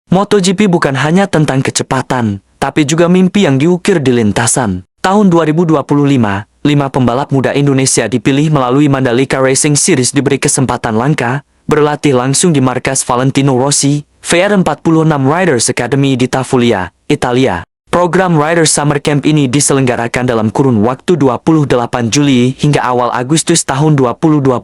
MotoGP bukan hanya tentang kecepatan, tapi juga mimpi yang diukir di lintasan. Tahun 2025, 5 pembalap muda Indonesia dipilih melalui Mandalika Racing Series diberi kesempatan langka, berlatih langsung di markas Valentino Rossi, VR46 Riders Academy di Tavulia, Italia. Program Riders Summer Camp ini diselenggarakan dalam kurun waktu 28 Juli hingga awal Agustus tahun 2025.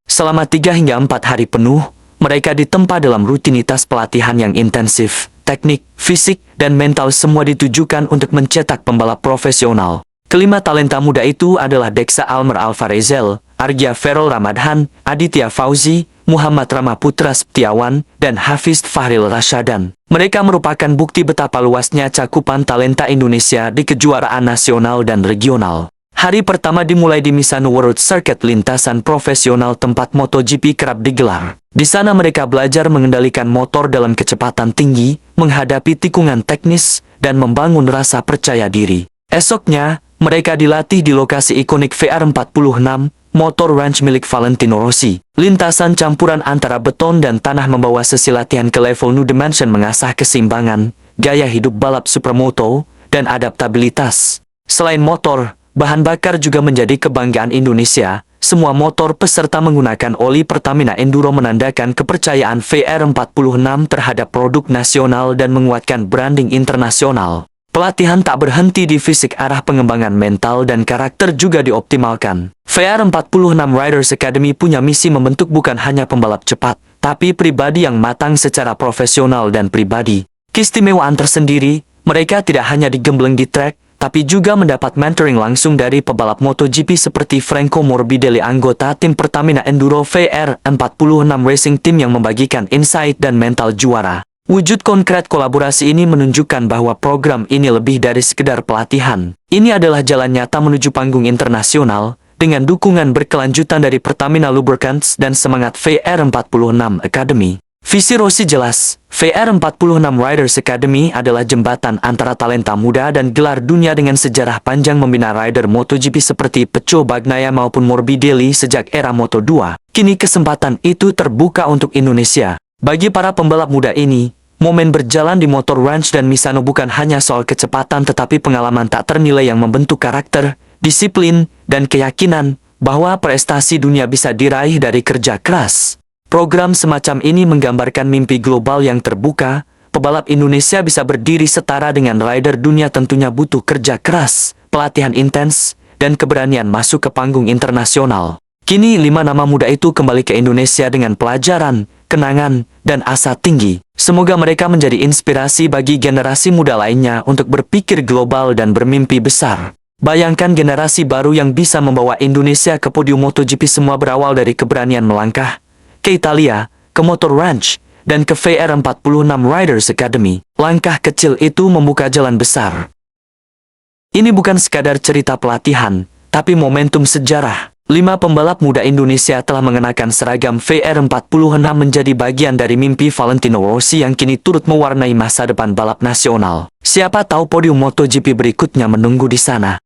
Selama 3 hingga 4 hari penuh, mereka ditempa dalam rutinitas pelatihan yang intensif. Teknik, fisik, dan mental semua ditujukan untuk mencetak pembalap profesional. Kelima talenta muda itu adalah Deksa Almer Alvarezel, Argia Ferol Ramadhan, Aditya Fauzi, Muhammad Ramaputra Setiawan, dan Hafiz Fahril Rasyadan. Mereka merupakan bukti betapa luasnya cakupan talenta Indonesia di kejuaraan nasional dan regional. Hari pertama dimulai di Misano World Circuit, lintasan profesional tempat MotoGP kerap digelar. Di sana mereka belajar mengendalikan motor dalam kecepatan tinggi, menghadapi tikungan teknis, dan membangun rasa percaya diri. Esoknya, mereka dilatih di lokasi ikonik VR46, motor ranch milik Valentino Rossi. Lintasan campuran antara beton dan tanah membawa sesi latihan ke level New Dimension, mengasah keseimbangan, gaya hidup balap supermoto, dan adaptabilitas. Selain motor, bahan bakar juga menjadi kebanggaan Indonesia. Semua motor peserta menggunakan oli Pertamina Enduro, menandakan kepercayaan VR46 terhadap produk nasional dan menguatkan branding internasional. Pelatihan tak berhenti di fisik, arah pengembangan mental dan karakter juga dioptimalkan. VR46 Riders Academy punya misi membentuk bukan hanya pembalap cepat, tapi pribadi yang matang secara profesional dan pribadi. Keistimewaan tersendiri, mereka tidak hanya digembleng di trek, tapi juga mendapat mentoring langsung dari pebalap MotoGP seperti Franco Morbidelli, anggota tim Pertamina Enduro VR46 Racing Team, yang membagikan insight dan mental juara. Wujud konkret kolaborasi ini menunjukkan bahwa program ini lebih dari sekedar pelatihan. Ini adalah jalan nyata menuju panggung internasional, dengan dukungan berkelanjutan dari Pertamina Lubricants dan semangat VR46 Academy. Visi Rossi jelas, VR46 Riders Academy adalah jembatan antara talenta muda dan gelar dunia. Dengan sejarah panjang membina rider MotoGP seperti Pecco Bagnaia maupun Morbidelli sejak era Moto2, kini kesempatan itu terbuka untuk Indonesia. Bagi para pembalap muda ini, momen berjalan di Motor Ranch dan Misano bukan hanya soal kecepatan, tetapi pengalaman tak ternilai yang membentuk karakter, disiplin, dan keyakinan bahwa prestasi dunia bisa diraih dari kerja keras. Program semacam ini menggambarkan mimpi global yang terbuka. Pebalap Indonesia bisa berdiri setara dengan rider dunia tentunya butuh kerja keras, pelatihan intens, dan keberanian masuk ke panggung internasional. Kini 5 nama muda itu kembali ke Indonesia dengan pelajaran, kenangan, dan asa tinggi. Semoga mereka menjadi inspirasi bagi generasi muda lainnya untuk berpikir global dan bermimpi besar. Bayangkan generasi baru yang bisa membawa Indonesia ke podium MotoGP. Semua berawal dari keberanian melangkah ke Italia, ke Motor Ranch, dan ke VR46 Riders Academy. Langkah kecil itu membuka jalan besar. Ini bukan sekadar cerita pelatihan, tapi momentum sejarah. 5 pembalap muda Indonesia telah mengenakan seragam VR46 menjadi bagian dari mimpi Valentino Rossi yang kini turut mewarnai masa depan balap nasional. Siapa tahu podium MotoGP berikutnya menunggu di sana.